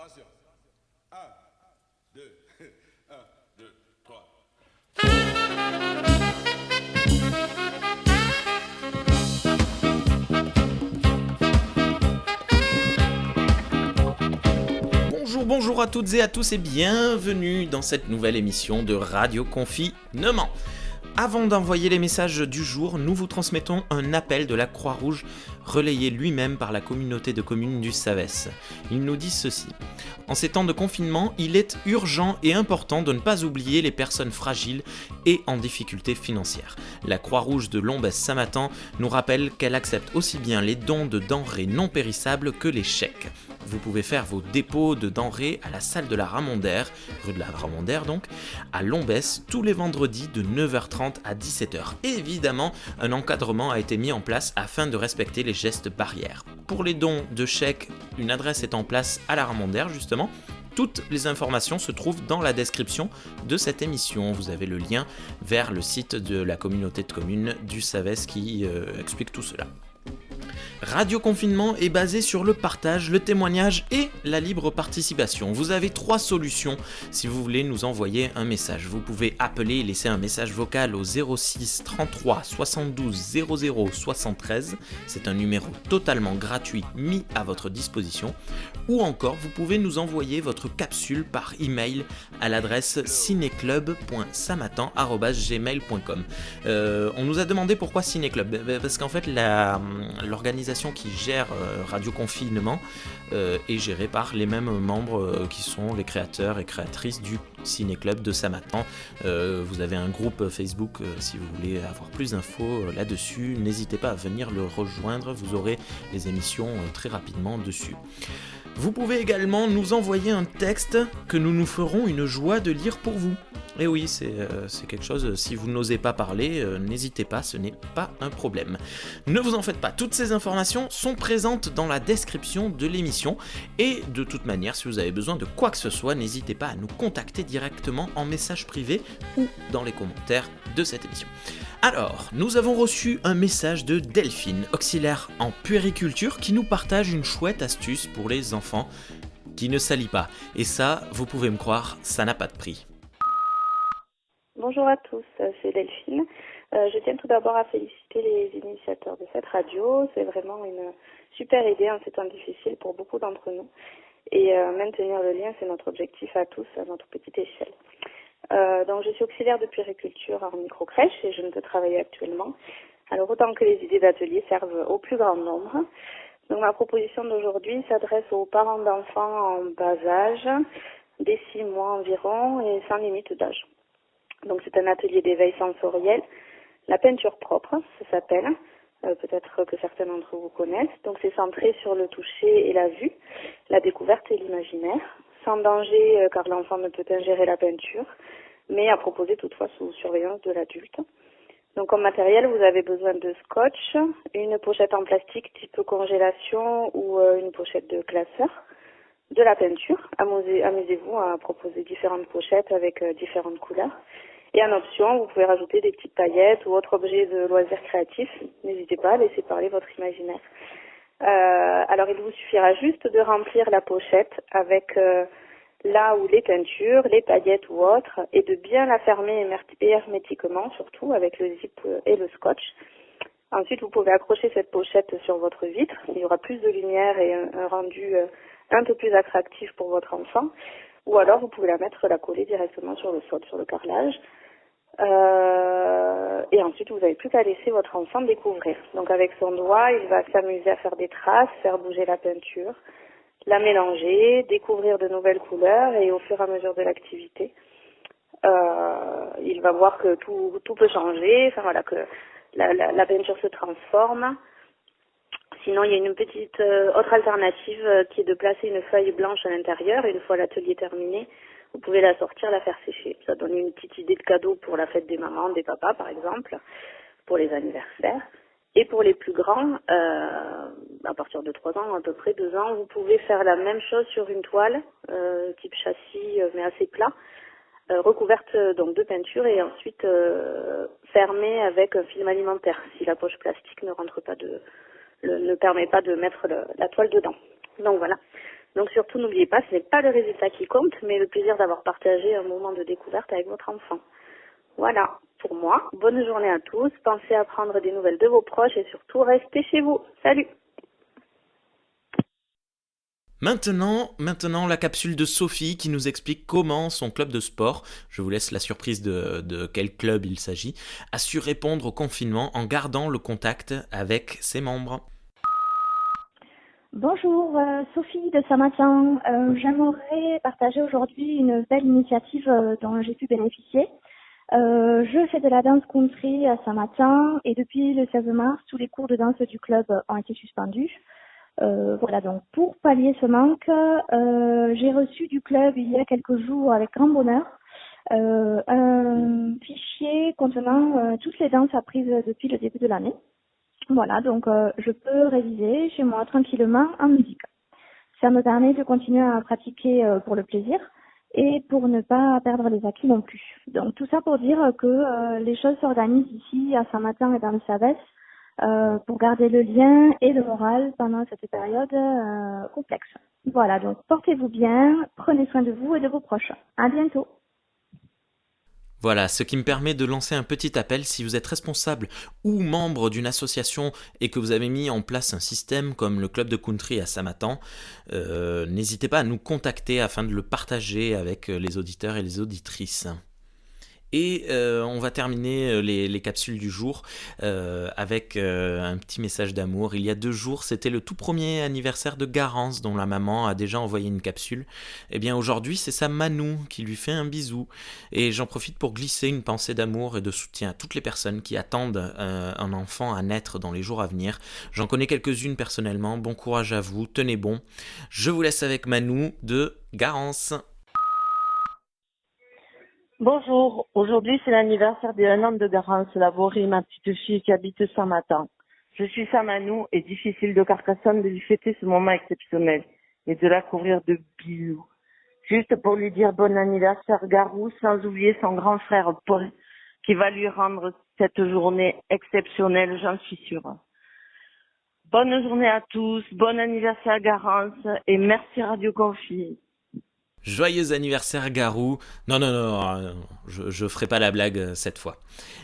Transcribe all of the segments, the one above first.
Attention. 1, 2, 1, 2, 3. Bonjour à toutes et à tous et bienvenue dans cette nouvelle émission de Radio Confinement. Avant d'envoyer les messages du jour, nous vous transmettons un appel de la Croix-Rouge relayé lui-même par la communauté de communes du Savès. Il nous dit ceci. En ces temps de confinement, il est urgent et important de ne pas oublier les personnes fragiles et en difficulté financière. La Croix-Rouge de Lombès-Samatan nous rappelle qu'elle accepte aussi bien les dons de denrées non périssables que les chèques. Vous pouvez faire vos dépôts de denrées à la salle de la Ramondère, rue de la Ramondère donc, à Lombès, tous les vendredis de 9h30 à 17h. Et évidemment, un encadrement a été mis en place afin de respecter les gestes barrières. Pour les dons de chèques, une adresse est en place à la Ramondère justement. Toutes les informations se trouvent dans la description de cette émission. Vous avez le lien vers le site de la communauté de communes du Savès qui explique tout cela. Radio Confinement est basé sur le partage, le témoignage et la libre participation. Vous avez 3 solutions si vous voulez nous envoyer un message. Vous pouvez appeler et laisser un message vocal au 06 33 72 00 73. C'est un numéro totalement gratuit mis à votre disposition. Ou encore, vous pouvez nous envoyer votre capsule par email à l'adresse cinéclub.samatan@gmail.com. On nous a demandé pourquoi Cinéclub. Parce qu'en fait, l'organisation qui gère Radio Confinement est gérée par les mêmes membres qui sont les créateurs et créatrices du Ciné-Club de Samatan. Vous avez un groupe Facebook si vous voulez avoir plus d'infos là-dessus. N'hésitez pas à venir le rejoindre, vous aurez les émissions très rapidement dessus. Vous pouvez également nous envoyer un texte que nous nous ferons une joie de lire pour vous. Et oui, c'est quelque chose, si vous n'osez pas parler, n'hésitez pas, ce n'est pas un problème. Ne vous en faites pas, toutes ces informations sont présentes dans la description de l'émission. Et de toute manière, si vous avez besoin de quoi que ce soit, n'hésitez pas à nous contacter directement en message privé ou dans les commentaires de cette émission. Alors, nous avons reçu un message de Delphine, auxiliaire en puériculture, qui nous partage une chouette astuce pour les enfants qui ne salient pas. Et ça, vous pouvez me croire, ça n'a pas de prix. Bonjour à tous, c'est Delphine. Je tiens tout d'abord à féliciter les initiateurs de cette radio. C'est vraiment une super idée en ces temps difficiles pour beaucoup d'entre nous. Et maintenir le lien, c'est notre objectif à tous, à notre petite échelle. Donc je suis auxiliaire de puériculture en micro-crèche et je ne peux travailler actuellement. Alors autant que les idées d'atelier servent au plus grand nombre. Donc ma proposition d'aujourd'hui s'adresse aux parents d'enfants en bas âge, dès 6 mois environ et sans limite d'âge. Donc c'est un atelier d'éveil sensoriel. La peinture propre, ça s'appelle. Peut-être que certains d'entre vous connaissent. Donc c'est centré sur le toucher et la vue, la découverte et l'imaginaire. Sans danger car l'enfant ne peut ingérer la peinture, mais à proposer toutefois sous surveillance de l'adulte. Donc comme matériel, vous avez besoin de scotch, une pochette en plastique type congélation ou une pochette de classeur, de la peinture. Amusez-vous à proposer différentes pochettes avec différentes couleurs. Et en option, vous pouvez rajouter des petites paillettes ou autres objets de loisirs créatifs. N'hésitez pas à laisser parler votre imaginaire. Alors, il vous suffira juste de remplir la pochette avec là où les peintures, les paillettes ou autres, et de bien la fermer hermétiquement, surtout avec le zip et le scotch. Ensuite, vous pouvez accrocher cette pochette sur votre vitre. Il y aura plus de lumière et un rendu un peu plus attractif pour votre enfant. Ou alors, vous pouvez la coller directement sur le sol, sur le carrelage. Et ensuite, vous n'avez plus qu'à laisser votre enfant découvrir. Donc, avec son doigt, il va s'amuser à faire des traces, faire bouger la peinture, la mélanger, découvrir de nouvelles couleurs et au fur et à mesure de l'activité, il va voir que tout peut changer, enfin voilà, que la peinture se transforme. Sinon, il y a une petite autre alternative qui est de placer une feuille blanche à l'intérieur. Une fois l'atelier terminé, vous pouvez la sortir, la faire sécher. Ça donne une petite idée de cadeau pour la fête des mamans, des papas par exemple, pour les anniversaires. Et pour les plus grands, à partir de 3 ans, à peu près 2 ans, vous pouvez faire la même chose sur une toile, type châssis mais assez plat, recouverte donc de peinture et ensuite fermée avec un film alimentaire si la poche plastique ne permet pas de mettre la toile dedans. Donc voilà, Donc surtout, n'oubliez pas, ce n'est pas le résultat qui compte, mais le plaisir d'avoir partagé un moment de découverte avec votre enfant. Voilà, pour moi, bonne journée à tous, pensez à prendre des nouvelles de vos proches et surtout restez chez vous. Salut! Maintenant, la capsule de Sophie qui nous explique comment son club de sport, je vous laisse la surprise de quel club il s'agit, a su répondre au confinement en gardant le contact avec ses membres. Bonjour, Sophie de Saint-Matin. J'aimerais partager aujourd'hui une belle initiative dont j'ai pu bénéficier. Je fais de la danse country à Saint-Matin et depuis le 16 mars, tous les cours de danse du club ont été suspendus. Voilà, donc pour pallier ce manque, j'ai reçu du club il y a quelques jours avec grand bonheur un fichier contenant toutes les danses apprises depuis le début de l'année. Voilà, donc je peux réviser chez moi tranquillement en musique. Ça me permet de continuer à pratiquer pour le plaisir et pour ne pas perdre les acquis non plus. Donc tout ça pour dire que les choses s'organisent ici à Saint-Matin et dans le Savès pour garder le lien et le moral pendant cette période complexe. Voilà, donc portez-vous bien, prenez soin de vous et de vos proches. À bientôt. Voilà, ce qui me permet de lancer un petit appel si vous êtes responsable ou membre d'une association et que vous avez mis en place un système comme le club de country à Saint-Matin, n'hésitez pas à nous contacter afin de le partager avec les auditeurs et les auditrices. Et on va terminer les capsules du jour avec un petit message d'amour. Il y a 2 jours, c'était le tout premier anniversaire de Garance dont la maman a déjà envoyé une capsule. Et bien aujourd'hui, c'est sa Manou qui lui fait un bisou. Et j'en profite pour glisser une pensée d'amour et de soutien à toutes les personnes qui attendent un enfant à naître dans les jours à venir. J'en connais quelques-unes personnellement. Bon courage à vous, tenez bon. Je vous laisse avec Manou de Garance. Bonjour, aujourd'hui c'est l'anniversaire des 1 an de Garance Laborie, ma petite fille qui habite Saint-Matin. Je suis sa Manou et difficile de Carcassonne de lui fêter ce moment exceptionnel et de la couvrir de bisous. Juste pour lui dire bon anniversaire Garou, sans oublier son grand frère Paul qui va lui rendre cette journée exceptionnelle, j'en suis sûre. Bonne journée à tous, bon anniversaire Garance et merci Radio Confi. Joyeux anniversaire Garou. Non, je ferai pas la blague cette fois.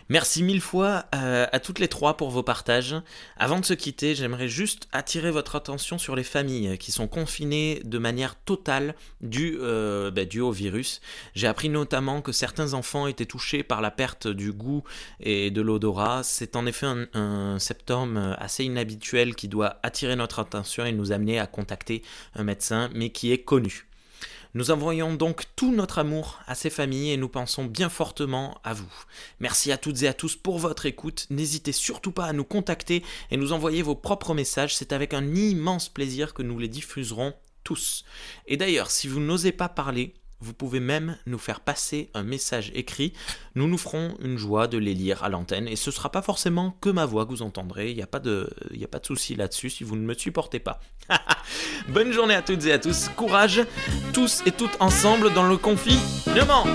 Merci 1000 fois à toutes les 3 pour vos partages. Avant de se quitter, j'aimerais juste attirer votre attention sur les familles qui sont confinées de manière totale due au virus. J'ai appris notamment que certains enfants étaient touchés par la perte du goût et de l'odorat. C'est en effet un symptôme assez inhabituel qui doit attirer notre attention et nous amener à contacter un médecin, mais qui est connu. Nous envoyons donc tout notre amour à ces familles et nous pensons bien fortement à vous. Merci à toutes et à tous pour votre écoute. N'hésitez surtout pas à nous contacter et nous envoyer vos propres messages. C'est avec un immense plaisir que nous les diffuserons tous. Et d'ailleurs, si vous n'osez pas parler, vous pouvez même nous faire passer un message écrit. Nous nous ferons une joie de les lire à l'antenne et ce ne sera pas forcément que ma voix que vous entendrez. Il n'y a pas de souci là-dessus si vous ne me supportez pas. Bonne journée à toutes et à tous. Courage, tous et toutes ensemble dans le confinement.